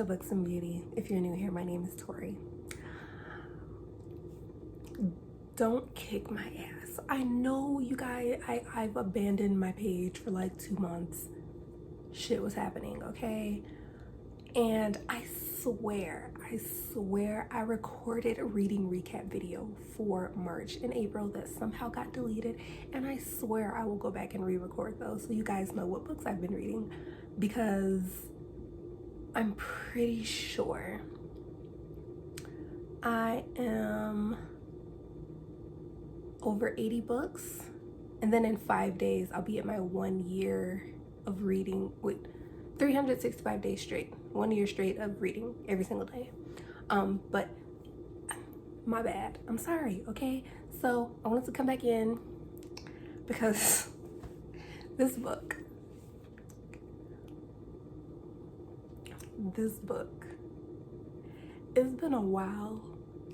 to Books and Beauty. If you're new here, my name is Tori. Don't kick my ass. I know you guys, I've abandoned my page for like 2 months. Shit was happening, okay? And I swear I recorded a reading recap video for March and April that somehow got deleted, and I swear I will go back and re-record those so you guys know what books I've been reading, because I'm pretty sure I am over 80 books, and then in 5 days I'll be at my 1 year of reading with 365 days straight, 1 year straight of reading every single day. But my bad, I'm sorry, okay? So I wanted to come back in because this book, it's been a while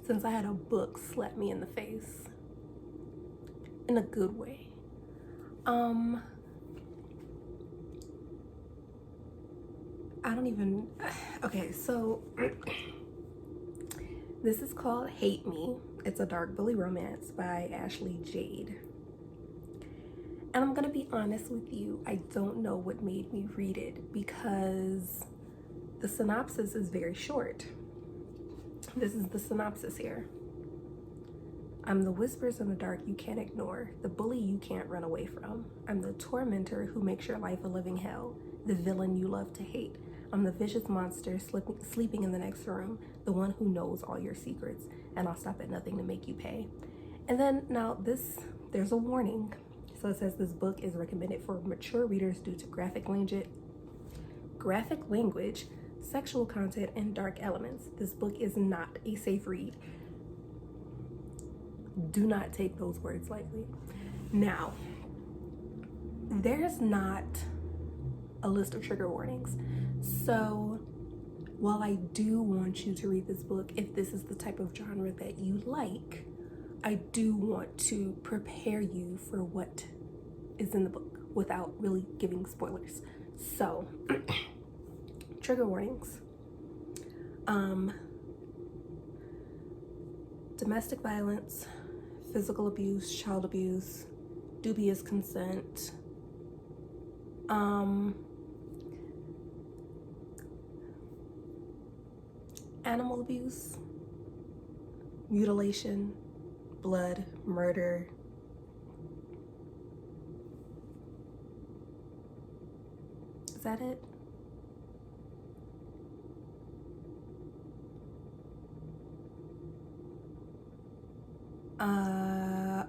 since I had a book slap me in the face in a good way. Okay, so this is called Hate Me. It's a dark bully romance by Jade. And I'm gonna be honest with you, I don't know what made me read it because the synopsis is very short. This is the synopsis here. I'm the whispers in the dark you can't ignore, the bully you can't run away from. I'm the tormentor who makes your life a living hell, the villain you love to hate. I'm the vicious monster sleeping in the next room, the one who knows all your secrets, and I'll stop at nothing to make you pay. And then now there's a warning. So it says this book is recommended for mature readers due to graphic language, sexual content, and dark elements. This book is not a safe read. Do not take those words lightly. Now, there's not a list of trigger warnings. So while I do want you to read this book, if this is the type of genre that you like, I do want to prepare you for what is in the book without really giving spoilers. So, trigger warnings. Domestic violence, physical abuse, child abuse, dubious consent, animal abuse, mutilation, blood, murder, is that it? I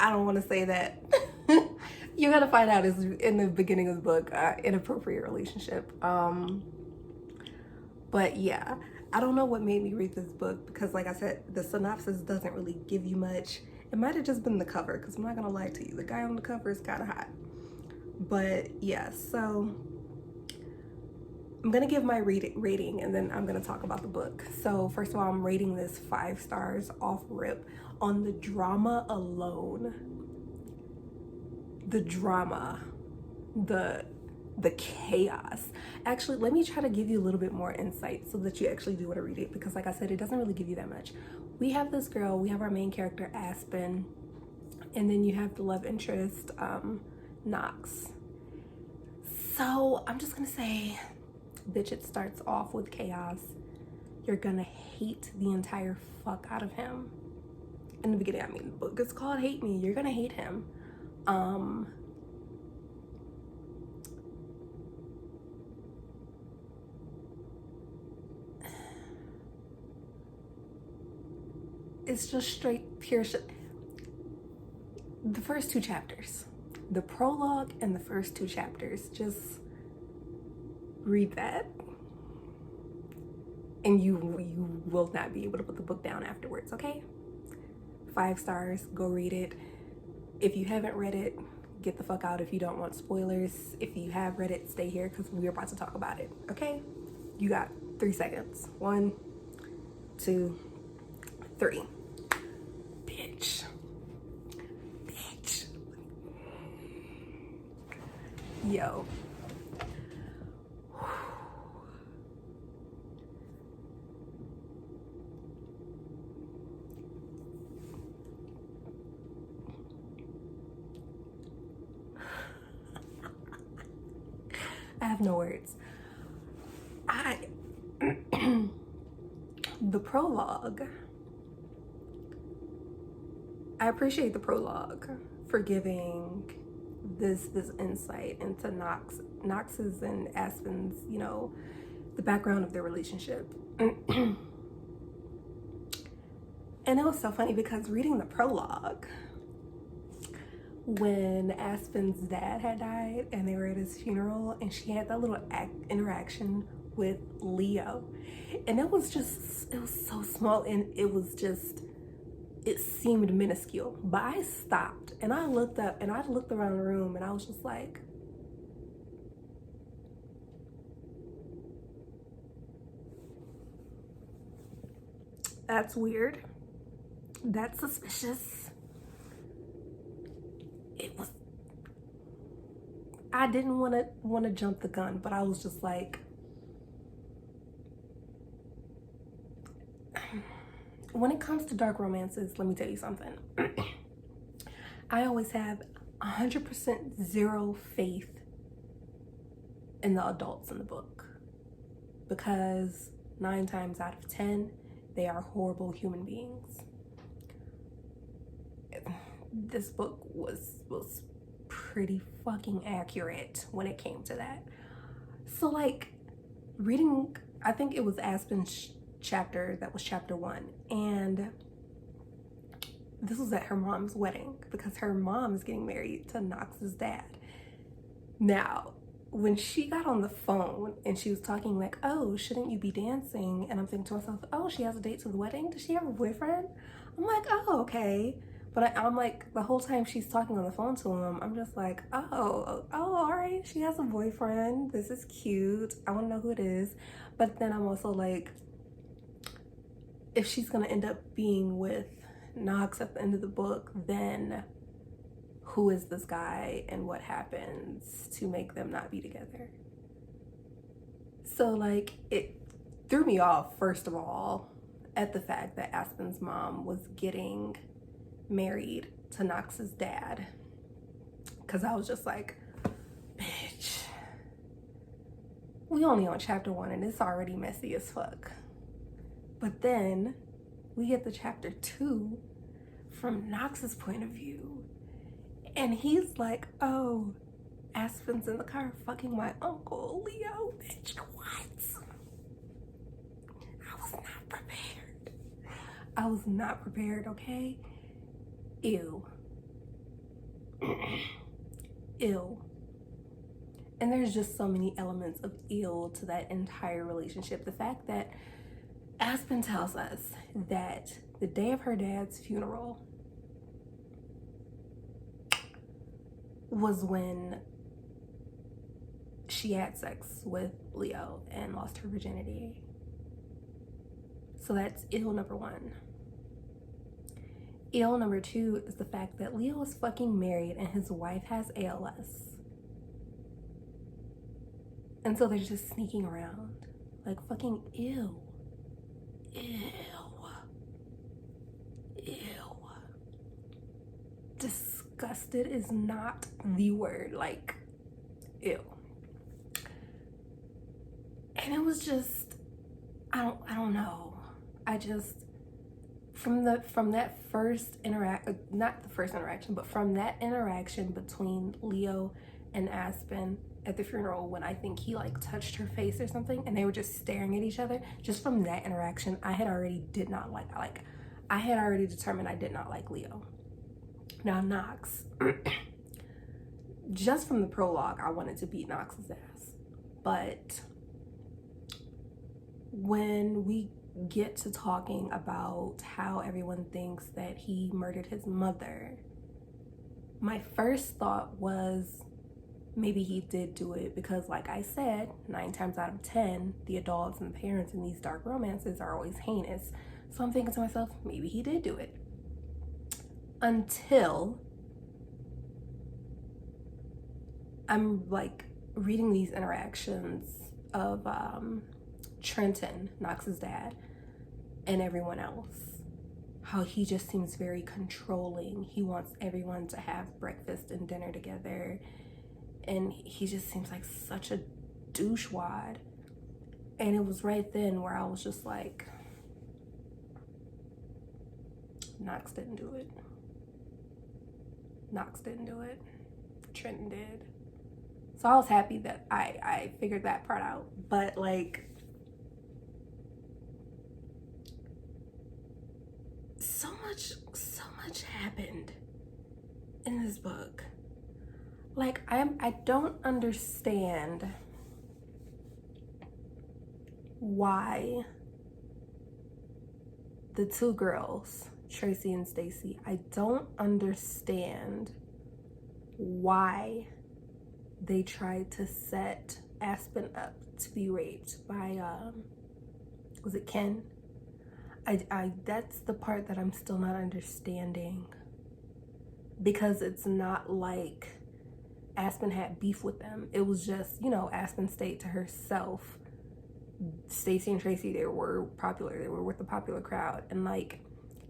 don't want to say that. You're gonna find out is in the beginning of the book, inappropriate relationship. But yeah, I don't know what made me read this book because, like I said, the synopsis doesn't really give you much. It might have just been the cover, because I'm not gonna lie to you, the guy on the cover is kind of hot. But yeah, so I'm gonna give my rating and then I'm gonna talk about the book. So first of all, I'm rating this 5 stars off rip on the drama alone. The drama, the chaos. Actually, let me try to give you a little bit more insight so that you actually do want to read it, because like I said, it doesn't really give you that much. We have this girl, we have our main character Aspen, and then you have the love interest Knox. So I'm just gonna say, bitch, it starts off with chaos. You're gonna hate the entire fuck out of him. In the beginning, I mean, the book is called Hate Me. You're gonna hate him. It's just straight pure shit. The first 2 chapters, the prologue and the first 2 chapters, just read that and you will not be able to put the book down afterwards, okay? 5 stars, go read it. If you haven't read it, get the fuck out if you don't want spoilers. If you have read it, stay here because we're about to talk about it, okay? You got 3 seconds. 1, 2, 3. Bitch. Yo. No words. The prologue. I appreciate the prologue for giving this insight into Knox's and Aspen's, you know, the background of their relationship. And it was so funny because reading the prologue, when Aspen's dad had died and they were at his funeral and she had that little interaction with Leo, and it was so small, and it seemed minuscule, but I stopped and I looked up and I looked around the room and I was just like, that's weird, that's suspicious. I didn't want to jump the gun, but I was just like, when it comes to dark romances, let me tell you something. I always have 100% zero faith in the adults in the book, because 9 times out of 10, they are horrible human beings. This book was pretty fucking accurate when it came to that. So like, reading, I think it was Aspen's chapter, that was chapter 1, and this was at her mom's wedding because her mom is getting married to Knox's dad. Now, when she got on the phone and she was talking like, oh, shouldn't you be dancing? And I'm thinking to myself, oh, she has a date to the wedding? Does she have a boyfriend? I'm like, oh, okay. But I'm like, the whole time she's talking on the phone to him, I'm just like, oh, all right, she has a boyfriend. This is cute. I want to know who it is. But then I'm also like, if she's going to end up being with Knox at the end of the book, then who is this guy and what happens to make them not be together? So like, it threw me off, first of all, at the fact that Aspen's mom was getting married to Knox's dad, because I was just like, bitch, we only on chapter 1 and it's already messy as fuck. But then we get to chapter 2 from Knox's point of view, and he's like, oh, Aspen's in the car fucking my uncle Leo. Bitch, what? I was not prepared. I was not prepared, okay? Ew. Ew. And there's just so many elements of ill to that entire relationship. The fact that Aspen tells us that the day of her dad's funeral was when she had sex with Leo and lost her virginity. So that's ill number 1. Ill number 2 is the fact that Leo is fucking married and his wife has ALS. And so they're just sneaking around. Like, fucking ew. Ew. Ew. Disgusted is not the word. Like, ew. And it was just, I don't know. I just, from that first not the first interaction, but from that interaction between Leo and Aspen at the funeral, when I think he like touched her face or something and they were just staring at each other, just from that interaction, I had already determined I did not like Leo. Now Knox, just from the prologue, I wanted to beat Knox's ass. But when we get to talking about how everyone thinks that he murdered his mother, my first thought was maybe he did do it because, like I said, 9 times out of 10, the adults and the parents in these dark romances are always heinous. So I'm thinking to myself, maybe he did do it. Until I'm like reading these interactions of Trenton, Knox's dad, and everyone else. How he just seems very controlling. He wants everyone to have breakfast and dinner together. And he just seems like such a douchewad. And it was right then where I was just like, Knox didn't do it. Knox didn't do it. Trenton did. So I was happy that I figured that part out. But like, so much happened in this book. Like, I don't understand why the two girls, Tracy and Stacy, I don't understand why they tried to set Aspen up to be raped by was it Ken? I that's the part that I'm still not understanding, because it's not like Aspen had beef with them. It was just, you know, Aspen stayed to herself. Stacy and Tracy, they were popular. They were with the popular crowd. And like,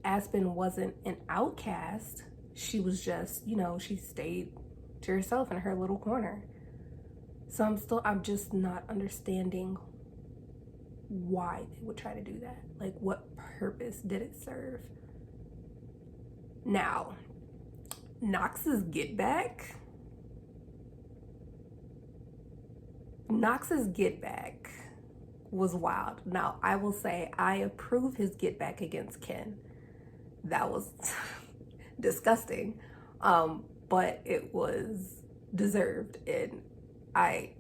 Aspen wasn't an outcast. She was just, you know, she stayed to herself in her little corner. So I'm just not understanding why they would try to do that. Like, what purpose did it serve? Now, Knox's get back was wild. Now, I will say I approve his get back against Ken. That was disgusting, but it was deserved, and I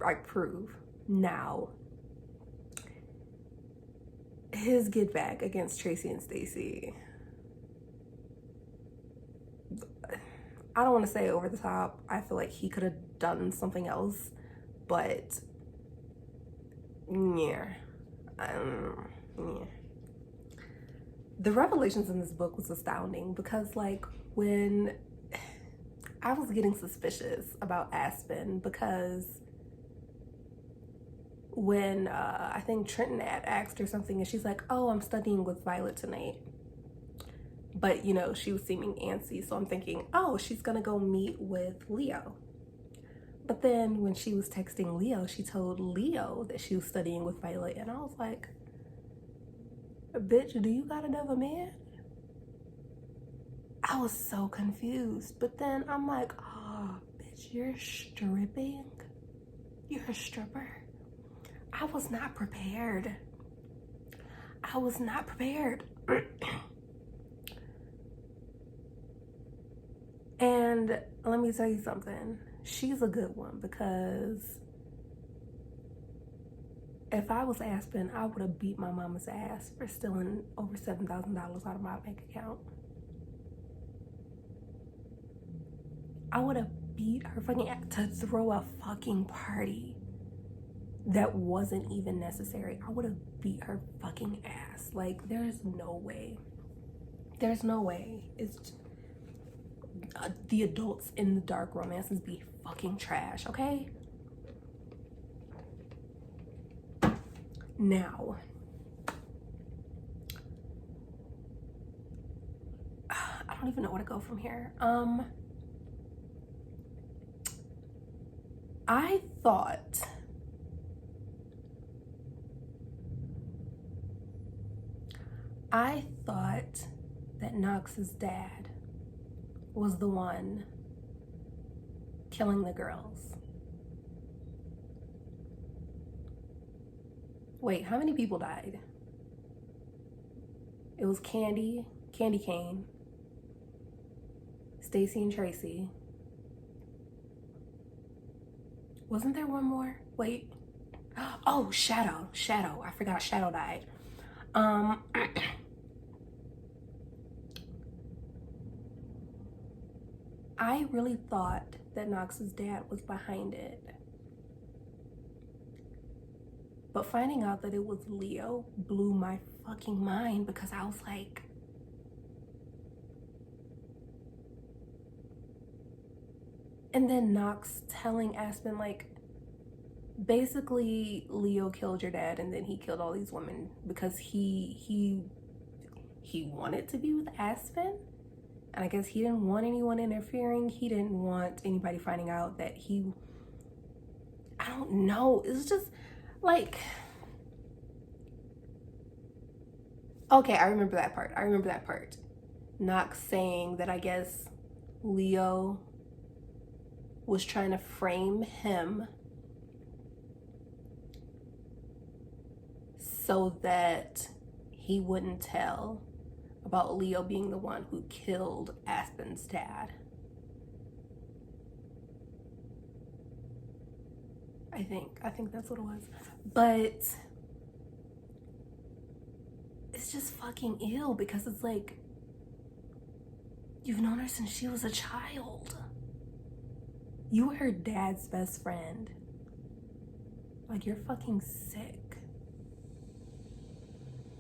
approve. Now, his get back against Tracy and Stacy, I don't want to say over the top. I feel like he could have done something else, but yeah. The revelations in this book was astounding, because like, when I was getting suspicious about Aspen, because when I think Trenton had asked her something and she's like, oh, I'm studying with Violet tonight. But, you know, she was seeming antsy. So I'm thinking, oh, she's going to go meet with Leo. But then when she was texting Leo, she told Leo that she was studying with Violet. And I was like, bitch, do you got another man? I was so confused. But then I'm like, oh, bitch, you're stripping? You're a stripper? I was not prepared. I was not prepared. And let me tell you something. She's a good one, because if I was Aspen, I would have beat my mama's ass for stealing over $7,000 out of my bank account. I would have beat her fucking ass to throw a fucking party that wasn't even necessary. I would have beat her fucking ass. Like, there's no way. There's no way. It's the adults in the dark romances be fucking trash, okay? Now, I don't even know where to go from here. I thought that Knox's dad was the one killing the girls. Wait, how many people died? It was Candy Cane, Stacy and Tracy. Wasn't there one more? Wait. Oh, Shadow. I forgot Shadow died. I really thought that Knox's dad was behind it. But finding out that it was Leo blew my fucking mind, because I was like, and then Knox telling Aspen, like, basically Leo killed your dad and then he killed all these women because he wanted to be with Aspen. And I guess he didn't want anyone interfering. He didn't want anybody finding out that I don't know. It's just like, okay, I remember that part. Knox saying that I guess Leo was trying to frame him so that he wouldn't tell about Leo being the one who killed Aspen's dad. I think that's what it was. But it's just fucking ill because it's like, you've known her since she was a child. You were her dad's best friend. Like, you're fucking sick.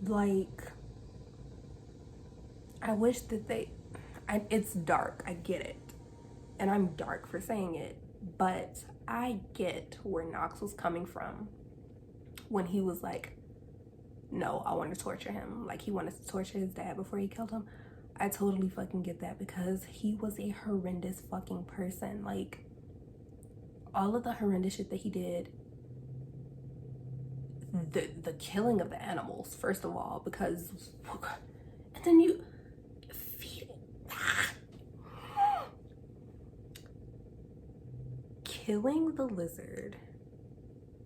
Like, I wish that it's dark, I get it. And I'm dark for saying it, but I get where Knox was coming from when he was like, no, I want to torture him. Like, he wanted to torture his dad before he killed him. I totally fucking get that because he was a horrendous fucking person. Like, all of the horrendous shit that he did, the killing of the animals, first of all, because, and then you feed killing the lizard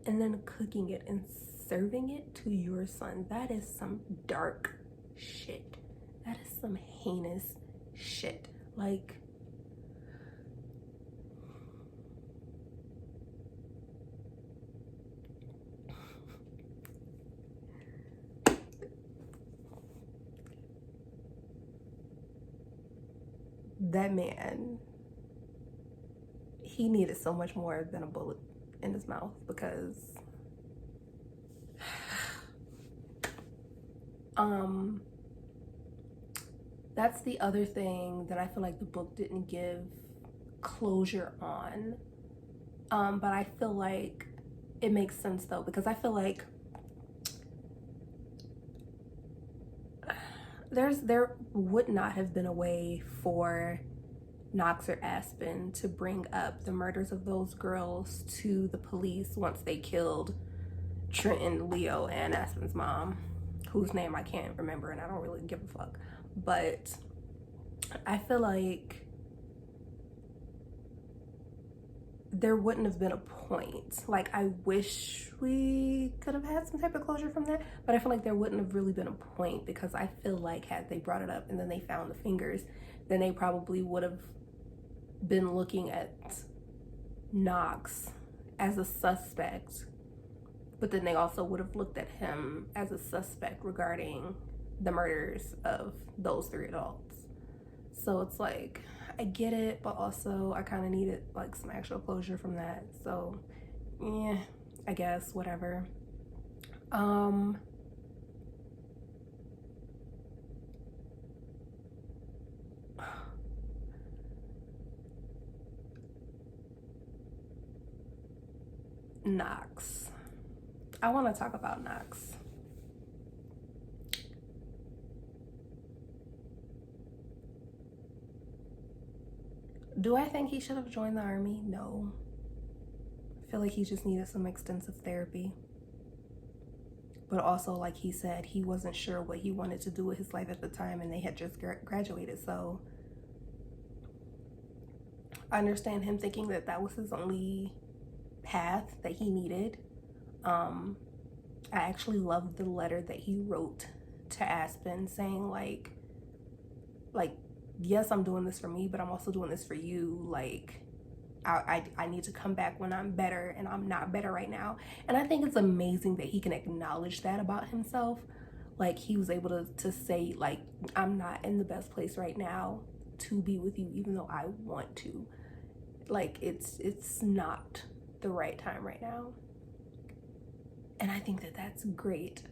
and then cooking it and serving it to your son. That is some dark shit. That is some heinous shit. Like, that man, he needed so much more than a bullet in his mouth because that's the other thing that I feel like the book didn't give closure on. But I feel like it makes sense though, because I feel like there would not have been a way for Knox or Aspen to bring up the murders of those girls to the police once they killed Trenton, Leo, and Aspen's mom, whose name I can't remember and I don't really give a fuck. But I feel like there wouldn't have been a point. Like, I wish we could have had some type of closure from that, but I feel like there wouldn't have really been a point because I feel like had they brought it up and then they found the fingers, then they probably would have been looking at Knox as a suspect, but then they also would have looked at him as a suspect regarding the murders of those 3 adults. So it's like, I get it, but also I kind of needed like some actual closure from that. So yeah, I guess whatever. Knox. I want to talk about Knox. Do I think he should have joined the army? No. I feel like he just needed some extensive therapy. But also, like he said, he wasn't sure what he wanted to do with his life at the time and they had just graduated. So I understand him thinking that that was his only path that he needed. I actually loved the letter that he wrote to Aspen saying like, yes, I'm doing this for me, but I'm also doing this for you. Like, I need to come back when I'm better, and I'm not better right now. And I think it's amazing that he can acknowledge that about himself. Like, he was able to say, like, I'm not in the best place right now to be with you, even though I want to. Like, it's not the right time right now. And I think that that's great.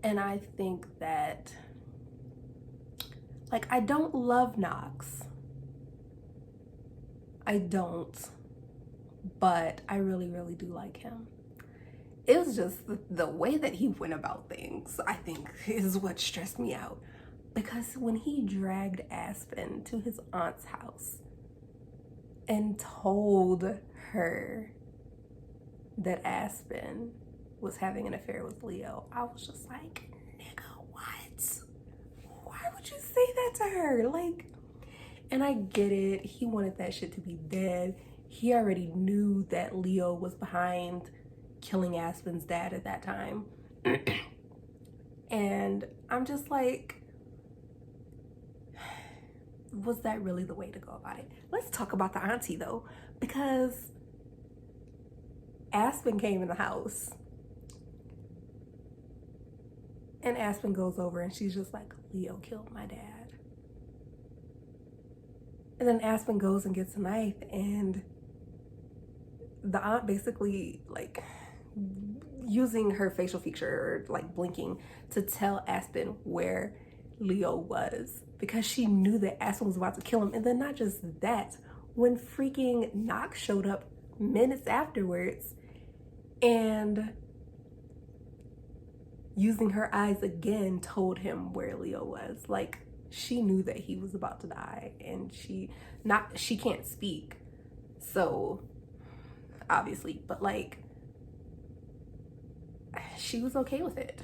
And I think that, like, I don't love Knox. I don't. But I really, really do like him. It was just the way that he went about things, I think, is what stressed me out. Because when he dragged Aspen to his aunt's house and told her that Aspen was having an affair with Leo, I was just like, nigga, what? Why would you say that to her? Like, and I get it. He wanted that shit to be dead. He already knew that Leo was behind killing Aspen's dad at that time. And I'm just like, was that really the way to go about it? Let's talk about the auntie though, because Aspen came in the house and Aspen goes over and she's just like, Leo killed my dad. And then Aspen goes and gets a knife, and the aunt basically like using her facial feature, like blinking, to tell Aspen where Leo was, because she knew that Aspen was about to kill him. And then not just that, when freaking Knox showed up minutes afterwards and using her eyes again told him where Leo was, like she knew that he was about to die, and she can't speak, so obviously, but like she was okay with it.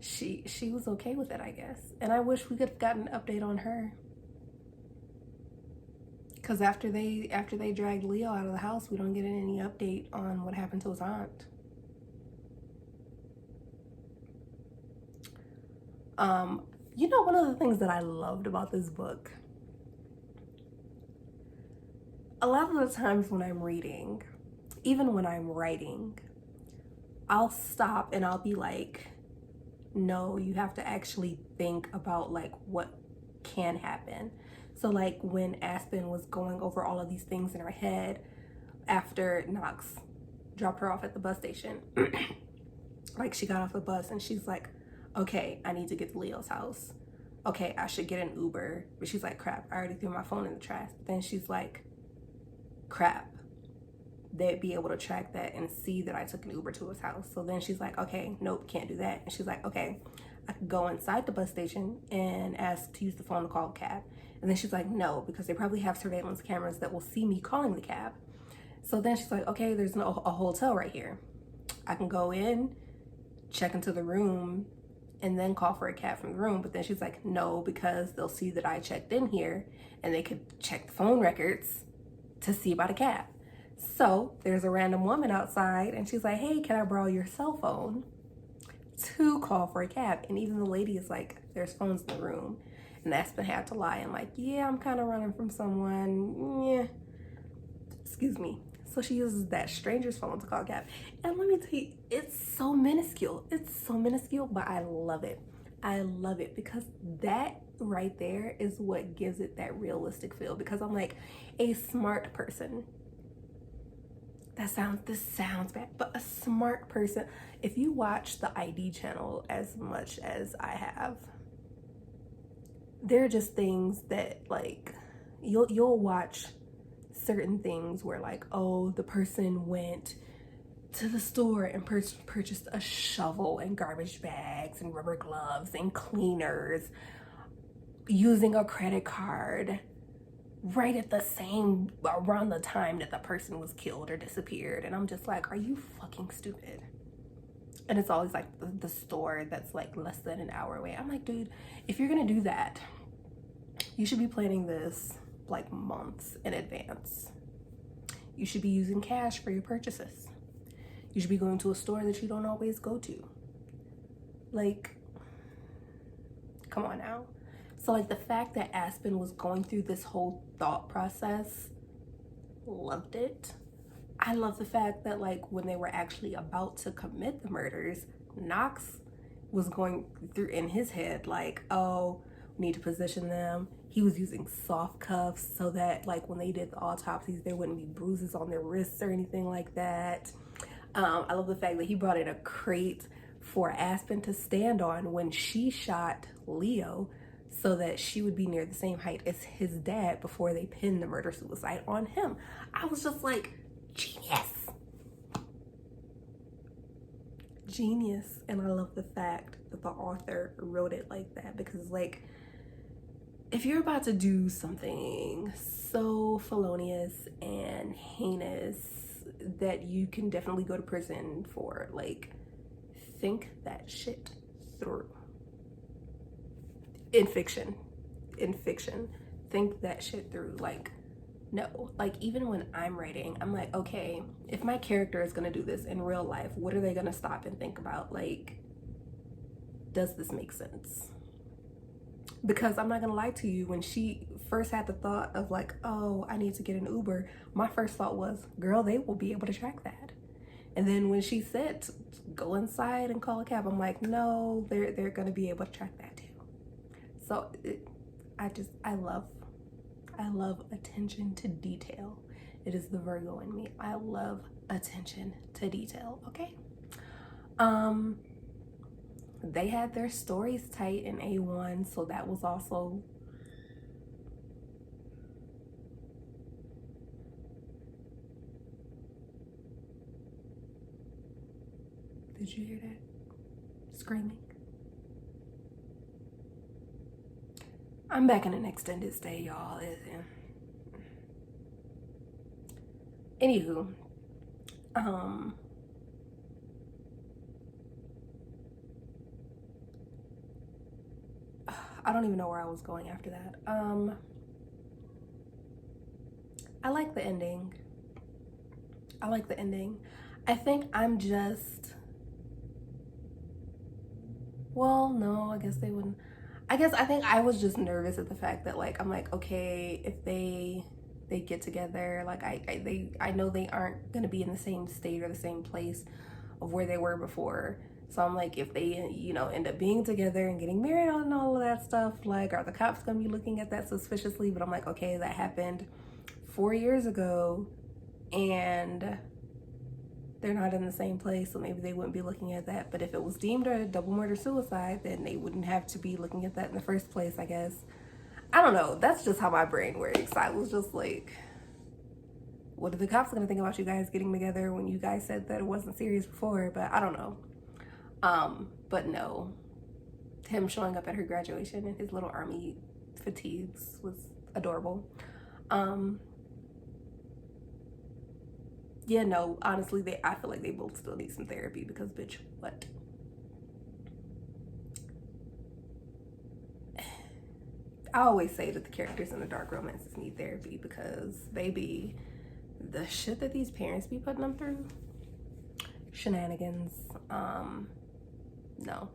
She was okay with it, I guess. And I wish we could have gotten an update on her, because after they dragged Leo out of the house, we don't get any update on what happened to his aunt. You know, one of the things that I loved about this book, a lot of the times when I'm reading, even when I'm writing, I'll stop and I'll be like, no, you have to actually think about like what can happen. So like when Aspen was going over all of these things in her head after Knox dropped her off at the bus station, like she got off the bus and she's like, okay, I need to get to Leo's house. Okay, I should get an Uber. But she's like, crap, I already threw my phone in the trash. But then she's like, crap, they'd be able to track that and see that I took an Uber to his house. So then she's like, okay, nope, can't do that. And she's like, okay, I could go inside the bus station and ask to use the phone to call a cab. And then she's like, no, because they probably have surveillance cameras that will see me calling the cab. So then she's like, okay, there's a hotel right here. I can go in, check into the room, and then call for a cab from the room. But then she's like, no, because they'll see that I checked in here and they could check the phone records to see about a cab. So there's a random woman outside and she's like, hey, can I borrow your cell phone to call for a cab? And even the lady is like, there's phones in the room. And Aspen had to lie and like, yeah, I'm kind of running from someone. Yeah, excuse me. So she uses that stranger's phone to call a cab. And let me tell you, it's so minuscule. It's so minuscule, but I love it. I love it because that right there is what gives it that realistic feel. Because I'm like, a smart person. This sounds bad, but a smart person. If you watch the ID channel as much as I have, there are just things that like you'll watch certain things where like, oh, the person went to the store and purchased a shovel and garbage bags and rubber gloves and cleaners using a credit card right at around the time that the person was killed or disappeared. And I'm just like, are you fucking stupid? And it's always like the store that's like less than an hour away. I'm like, dude, if you're gonna do that, you should be planning this like months in advance. You should be using cash for your purchases. You should be going to a store that you don't always go to. Like, come on now. So like the fact that Aspen was going through this whole thought process, loved it. I love the fact that like when they were actually about to commit the murders, Knox was going through in his head like, oh, we need to position them. He was using soft cuffs so that like when they did the autopsies, there wouldn't be bruises on their wrists or anything like that. I love the fact that he brought in a crate for Aspen to stand on when she shot Leo, so that she would be near the same height as his dad before they pinned the murder-suicide on him. I was just like, genius. Genius. And I love the fact that the author wrote it like that, because like, if you're about to do something so felonious and heinous that you can definitely go to prison for, like, think that shit through. In fiction, think that shit through. Like, no, like, even when I'm writing, I'm like, okay, if my character is gonna do this in real life, what are they gonna stop and think about? Like, does this make sense? Because I'm not gonna lie to you, when she first had the thought of like, oh, I need to get an Uber, my first thought was, girl, they will be able to track that. And then when she said go inside and call a cab, I'm like, no, they're gonna be able to track that too. So I love attention to detail. It is the Virgo in me. I love attention to detail. Okay. They had their stories tight in A1, so that was also Did you hear that? Screaming. I'm back in an extended stay, y'all. Anywho, I don't even know where I was going after that. I like the ending. I think I'm just, well, no, I guess they wouldn't. I think I was just nervous at the fact that, like, I'm like, okay, if they get together, like, I know they aren't gonna be in the same state or the same place of where they were before. So I'm like, if they, you know, end up being together and getting married and all of that stuff, like, are the cops gonna be looking at that suspiciously? But I'm like, okay, that happened 4 years ago and they're not in the same place, so maybe they wouldn't be looking at that. But if it was deemed a double murder suicide, then they wouldn't have to be looking at that in the first place, I guess. I don't know. That's just how my brain works. I was just like, what are the cops gonna think about you guys getting together when you guys said that it wasn't serious before? But I don't know. But no, him showing up at her graduation in his little army fatigues was adorable. Yeah, no, honestly, I feel like they both still need some therapy because, bitch, what? I always say that the characters in the dark romances need therapy because, baby, the shit that these parents be putting them through, shenanigans. No.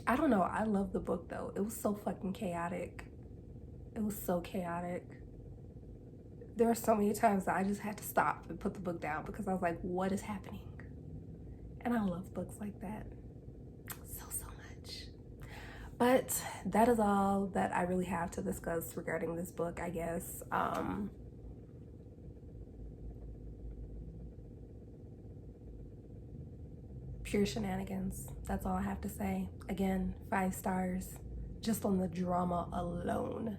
I don't know. I love the book though. It was so fucking chaotic. It was so chaotic. There were so many times that I just had to stop and put the book down because I was like, what is happening? And I love books like that so much. But that is all that I really have to discuss regarding this book, I guess. Pure shenanigans. That's all I have to say. Again, 5 stars just on the drama alone.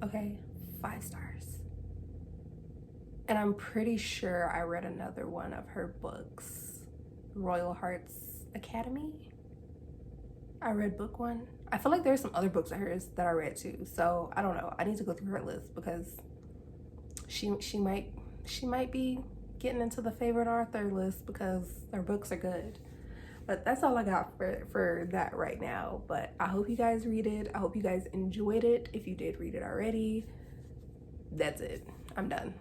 Okay, 5 stars. And I'm pretty sure I read another one of her books, Royal Hearts Academy. I read book 1. I feel like there's some other books of hers that I read too. So I don't know. I need to go through her list because she might be getting into the favorite author list because her books are good. But that's all I got for that right now. But I hope you guys read it. I hope you guys enjoyed it. If you did read it already, that's it. I'm done.